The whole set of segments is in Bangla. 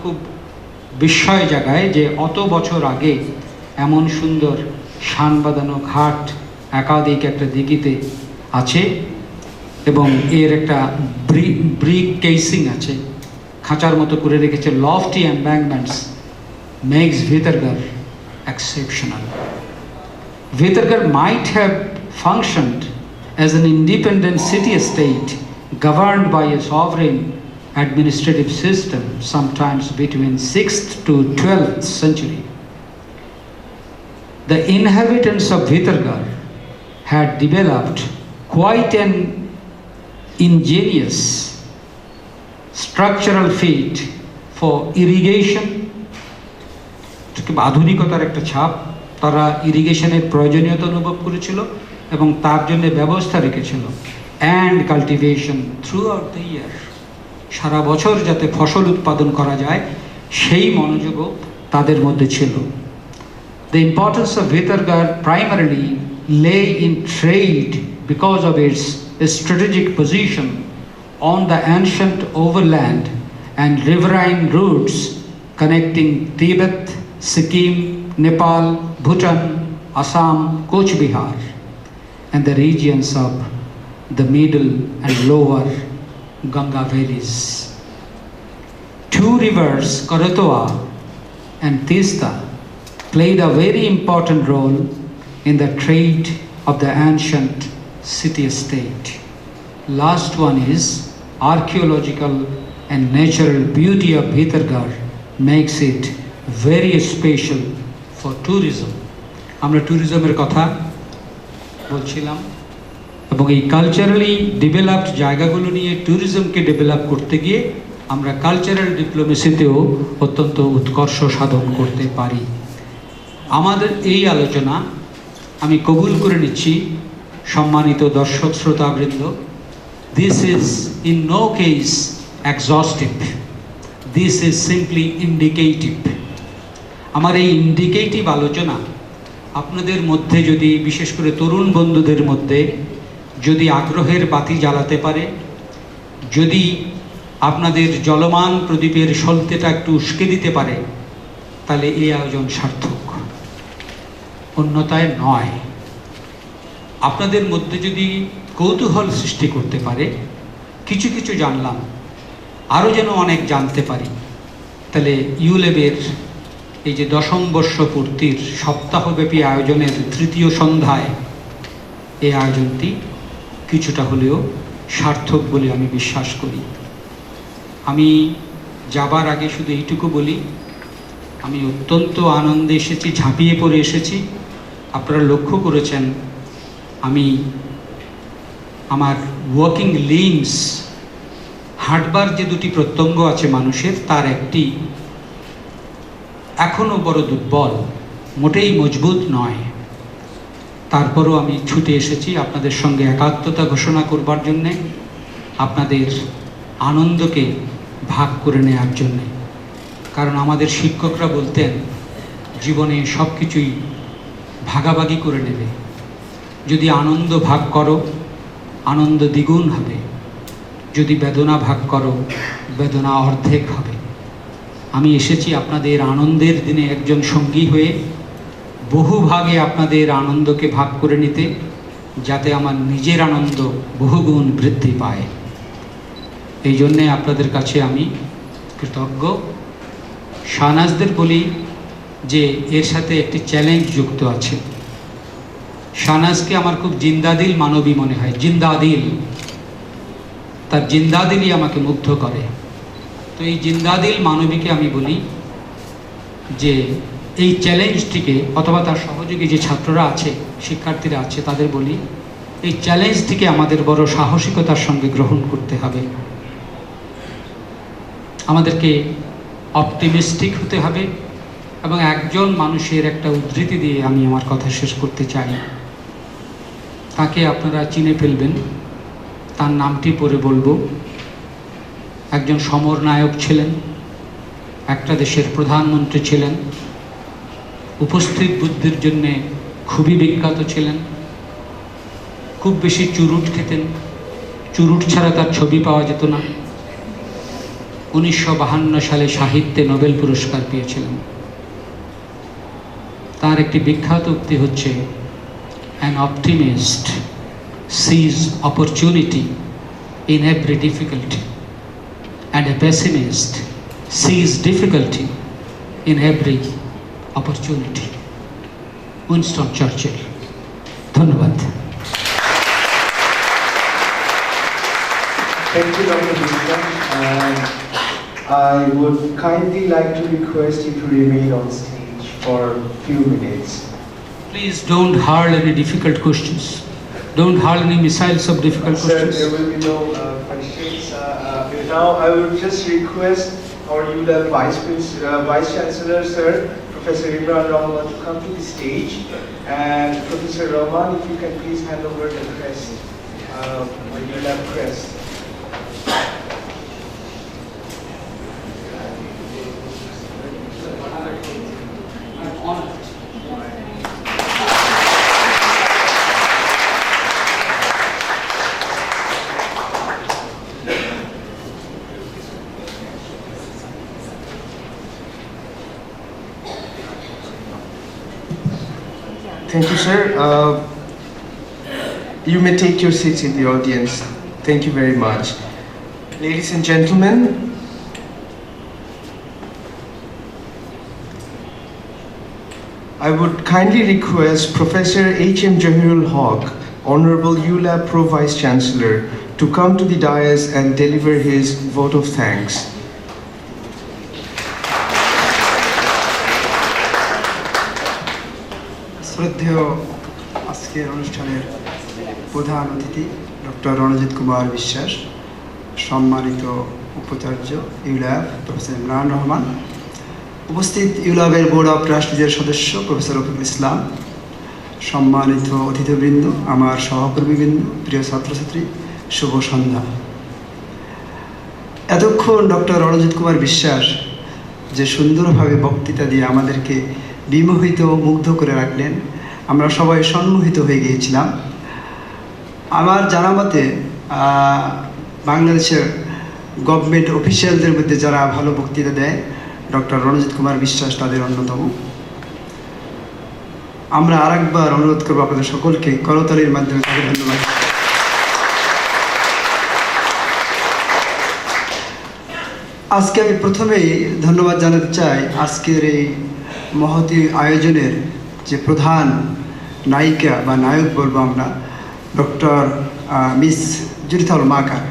খুব বিস্ময় জাগায় যে অত বছর আগে এমন সুন্দর শান বাঁধানো ঘাট একাধিক একটা দিঘিতে আছে এবং এর একটা ব্রিক কেসিং আছে, খাঁচার মতো করে রেখেছে। Lofty embankments makes Bhitargarh exceptional. Vitargarh might have functioned as an independent city-state governed by a sovereign administrative system sometimes between 6th to 12th century. The inhabitants of Vitargarh had developed quite an ingenious structural feat for irrigation. আধুনিকতার একটা ছাপ, তারা ইরিগেশনের প্রয়োজনীয়তা অনুভব করেছিল এবং তার জন্য ব্যবস্থা রেখেছিল। And cultivation throughout the year, সারা বছর যাতে ফসল উৎপাদন করা যায় সেই মনোযোগও তাদের মধ্যে ছিল। The importance of Bhitargarh primarily লে in trade because of its strategic position on the ancient overland and riverine roots connecting তিবেত, Sikkim, Nepal, Bhutan, Assam, Coach Bihar, and the regions of the middle and lower Ganga valleys. Two rivers, Koratoa and Tista, played a very important role in the trade of the ancient city-state. Last one is archaeological and natural beauty of Vitargarh makes it very special for tourism. আমরা ট্যুরিজমের কথা বলছিলাম এবং এই কালচারালি ডেভেলপড জায়গাগুলো নিয়ে ট্যুরিজমকে ডেভেলপ করতে গিয়ে আমরা কালচারাল ডিপ্লোমেসিতেও অত্যন্ত উৎকর্ষ সাধন করতে পারি। আমাদের এই আলোচনা আমি কবুল করে নিচ্ছি সম্মানিত দর্শক শ্রোতাবৃন্দ, this is in no case exhaustive, this is simply indicative. আমার এই ইন্ডিকেটিভ আলোচনা আপনাদের মধ্যে যদি, বিশেষ করে তরুণ বন্ধুদের মধ্যে যদি আগ্রহের বাতি জ্বালাতে পারে, যদি আপনাদের জলমান প্রদীপের সলতেটা একটু উস্কে দিতে পারে, তাহলে এই আয়োজন সার্থক, অন্যথায় নয়। আপনাদের মধ্যে যদি কৌতূহল সৃষ্টি করতে পারে, কিছু কিছু জানলাম, আরও যেন অনেক জানতে পারি, তাহলে ইউলেবের এই যে 10ম বর্ষপূর্তির সপ্তাহব্যাপী আয়োজনের তৃতীয় সন্ধ্যায় এই আয়োজনটি কিছুটা হলেও সার্থক বলে আমি বিশ্বাস করি। আমি যাবার আগে শুধু এইটুকু বলি, আমি অত্যন্ত আনন্দে এসেছি, ঝাঁপিয়ে পড়ে এসেছি। আপনারা লক্ষ্য করেছেন আমি আমার ওয়াকিং লিম্স, হাঁটবার যে দুটি প্রত্যঙ্গ আছে মানুষের, তার একটি এখনও বড় দুর্বল, মোটেই মজবুত নয়। তারপরও আমি ছুটে এসেছি আপনাদের সঙ্গে একাত্মতা ঘোষণা করবার জন্যে, আপনাদের আনন্দকে ভাগ করে নেওয়ার জন্যে। কারণ আমাদের শিক্ষকরা বলতেন জীবনে সব কিছুই ভাগাভাগি করে নেবে, যদি আনন্দ ভাগ করো আনন্দ দ্বিগুণ হবে, যদি বেদনা ভাগ করো বেদনা অর্ধেক হবে। আমি এসেছি আপনাদের আনন্দের দিনে একজন সঙ্গী হয়ে, বহু ভাগে আপনাদের আনন্দকে ভাগ করে নিতে, যাতে আমার নিজের আনন্দ বহুগুণ বৃদ্ধি পায়। এই জন্যে আপনাদের কাছে আমি কৃতজ্ঞ। শাহনাজদের বলি যে এর সাথে একটি চ্যালেঞ্জ যুক্ত আছে। শাহনাজকে আমার খুব জিন্দাদিল মানবী মনে হয়, জিন্দাদিল, তার জিন্দাদিলই আমাকে মুগ্ধ করে। তো এই জিন্দাদিল মানবীকে আমি বলি যে এই চ্যালেঞ্জটিকে, অথবা তার সহযোগী যে ছাত্ররা আছে, শিক্ষার্থীরা আছে, তাদের বলি এই চ্যালেঞ্জটিকে আমাদের বড় সাহসিকতার সঙ্গে গ্রহণ করতে হবে। আমাদেরকে অপটিমিস্টিক হতে হবে। এবং একজন মানুষের একটা উদ্ধৃতি দিয়ে আমি আমার কথা শেষ করতে চাই। তাকে আপনারা চিনে ফেলবেন, তার নামটি পরে বলবো। একজন সমরনায়ক ছিলেন, একটা দেশের প্রধানমন্ত্রী ছিলেন, উপস্থিত বুদ্ধির জন্যে খুবই বিখ্যাত ছিলেন, খুব বেশি চুরুট খেতেন, চুরুট ছাড়া তার ছবি পাওয়া যেত না। 1952 সালে সাহিত্যে নোবেল পুরস্কার পেয়েছিলেন। তার একটি বিখ্যাত উক্তি হচ্ছে, "An optimist sees opportunity in every difficulty, and a pessimist sees difficulty in every opportunity." Winston Churchill. ধন্যবাদ। Thank you, Dr. Vishwa. I would kindly like to request you to remain on stage for a few minutes. Please don't hurl any difficult questions. Don't hurl any missiles of difficult Sir, questions. there will be no questions. Now I would just request our ULAB Vice Chancellor, Sir, Professor Imran Rahman, to come to the stage. And Professor Rahman, if you can please hand over the crest, the ULAB crest. Thank you, sir. You may take your seats in the audience. Thank you very much. Ladies and gentlemen, I would kindly request Professor H.M. Jahirul Haq, Honorable ULAB Pro Vice Chancellor, to come to the dais and deliver his vote of thanks. শ্রদ্ধেয় আজকের অনুষ্ঠানের প্রধান অতিথি ডক্টর রণজিৎ কুমার বিশ্বাস, সম্মানিত উপাচার্য ইউল্যাব প্রফেসর ইমরান রহমান, উপস্থিত ইউল্যাবের বোর্ড অফ ট্রাস্টিজের সদস্য প্রফেসর রফিকুল ইসলাম, সম্মানিত অতিথিবৃন্দ, আমার সহকর্মীবৃন্দ, প্রিয় ছাত্রছাত্রী, শুভ সন্ধ্যা। এতক্ষণ ডক্টর রণজিৎ কুমার বিশ্বাস যে সুন্দরভাবে বক্তৃতা দিয়ে আমাদেরকে বিমোহিত মুগ্ধ করে রাখলেন, আমরা সবাই সম্মোহিত হয়ে গিয়েছিলাম। আমার জানা মতে বাংলাদেশের গভর্নমেন্ট অফিসিয়ালদের মধ্যে যারা ভালো বক্তৃতা দেয়, ডক্টর রণজিৎ কুমার বিশ্বাস তাদের অন্যতম। আমরা আরেকবার অনুরোধ করবো আপনাদের সকলকে করতালির মাধ্যমে তাকে ধন্যবাদ। আজকে আমি প্রথমেই ধন্যবাদ জানাতে চাই আজকের এই মহতী আয়োজনের যে প্রধান নায়িকা বা নায়ক বলবো আমরা, ডক্টর মিস জুরিথাল মাকার।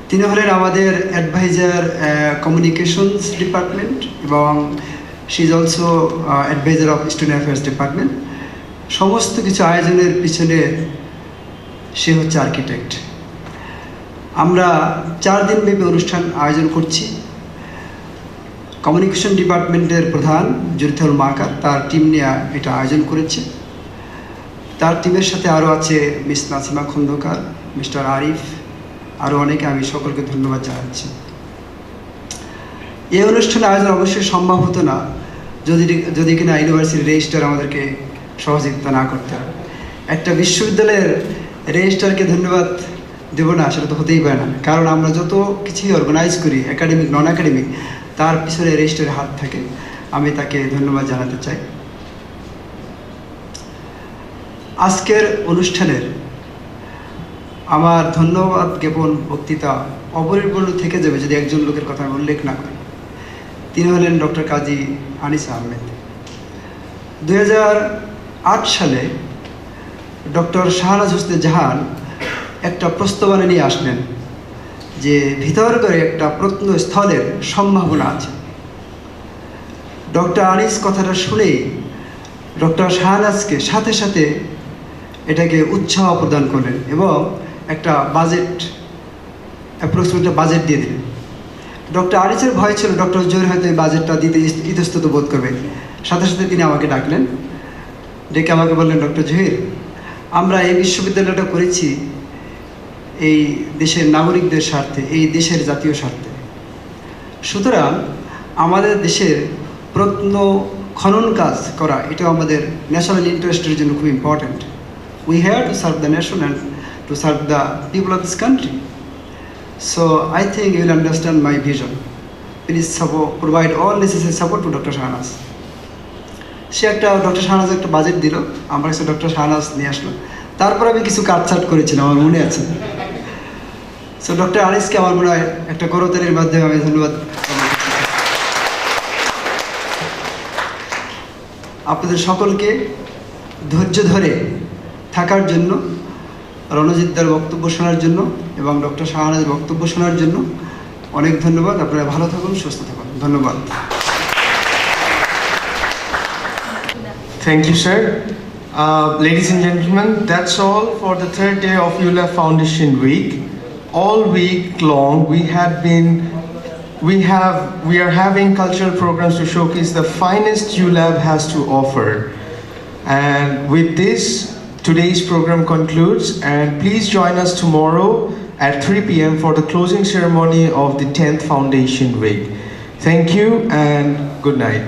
তিনি হলেন আমাদের অ্যাডভাইজার কমিউনিকেশনস ডিপার্টমেন্ট এবং she is also adviser of student affairs department. সমস্ত কিছু আয়োজনের পিছনে সে হচ্ছে আর্কিটেক্ট। আমরা 4 দিনব্যাপী অনুষ্ঠান আয়োজন করছি। কমিউনিকেশন ডিপার্টমেন্টের প্রধান জুরিথাল মাকার তার টিম নিয়ে এটা আয়োজন করেছে। তার টিমের সাথে আরও আছে মিস নাসিমা খন্দকার, মিস্টার আরিফ, আরও অনেকে। আমি সকলকে ধন্যবাদ জানাচ্ছি। এই অনুষ্ঠানের আয়োজন অবশ্যই সম্ভব হতো না যদি কিনা ইউনিভার্সিটির রেজিস্ট্রার আমাদেরকে সহযোগিতা না করতে হয়। একটা বিশ্ববিদ্যালয়ের রেজিস্ট্রারকে ধন্যবাদ দেবো না, সেটা তো হতেই পারে না। কারণ আমরা যত কিছুই অর্গানাইজ করি, একাডেমিক নন একাডেমিক, তার পিছনে রেজিস্ট্রারের হাত থাকে। আমি তাকে ধন্যবাদ জানাতে চাই। আজকের অনুষ্ঠানের আমার ধন্যবাদ জ্ঞাপন বক্তৃতা অপরিপূর্ণ থেকে যাবে যদি একজন লোকের কথা আমি উল্লেখ না করি। তিনি হলেন ডক্টর কাজী আনিস আহমেদ। 2008 সালে ডক্টর শাহনাজ হোসেন জাহান একটা প্রস্তাবনা নিয়ে আসলেন যে ভিতর করে একটা প্রত্নস্থলের সম্ভাবনা আছে। ডক্টর আনিস কথাটা শুনেই ডক্টর শাহনাজকে সাথে সাথে এটাকে উৎসাহ প্রদান করলেন এবং একটা অ্যাপ্রক্সিমেটলি বাজেট দিয়ে দিলেন। ডক্টর আনিসের ভয় ছিল ডক্টর জহির হয়তো এই বাজেটটা দিতে ইতস্তত বোধ করবে। সাথে সাথে তিনি আমাকে ডাকলেন, ডেকে আমাকে বললেন, ডক্টর জহির, আমরা এই বিশ্ববিদ্যালয়টা করেছি এই দেশের নাগরিকদের স্বার্থে, এই দেশের জাতীয় স্বার্থে। সুতরাং আমাদের দেশের প্রত্ন খনন কাজ করা এটাও আমাদের ন্যাশনাল ইন্টারেস্টের জন্য খুব important. We have to serve the nation and to serve the people of this country. So I think you will understand my vision. Please support, provide all necessary support to Dr. Shahnaz. সে একটা ডক্টর শাহনাজ একটা বাজেট দিল, আমার কাছে ডক্টর শাহনাজ নিয়ে আসলো, তারপর আমি কিছু কাটছাট করেছিলাম, আমার মনে আছে। সো ডক্টর আনিসকে আমার মনে হয় একটা করতালির মাধ্যমে আমি ধন্যবাদ। আপনাদের সকলকে ধৈর্য ধরে থাকার জন্য, রণজিৎদার বক্তব্য শোনার জন্য এবং ডক্টর শাহনাজের বক্তব্য শোনার জন্য অনেক ধন্যবাদ। আপনারা ভালো থাকুন, সুস্থ থাকুন, ধন্যবাদ। Thank you, sir. Ladies and gentlemen, that's all for the third day of ULAB Foundation Week. All week long, we are having cultural programs to showcase the finest ULAB has to offer. And with this, today's program concludes. And please join us tomorrow at 3 p.m. for the closing ceremony of the 10th Foundation Week. Thank you and good night.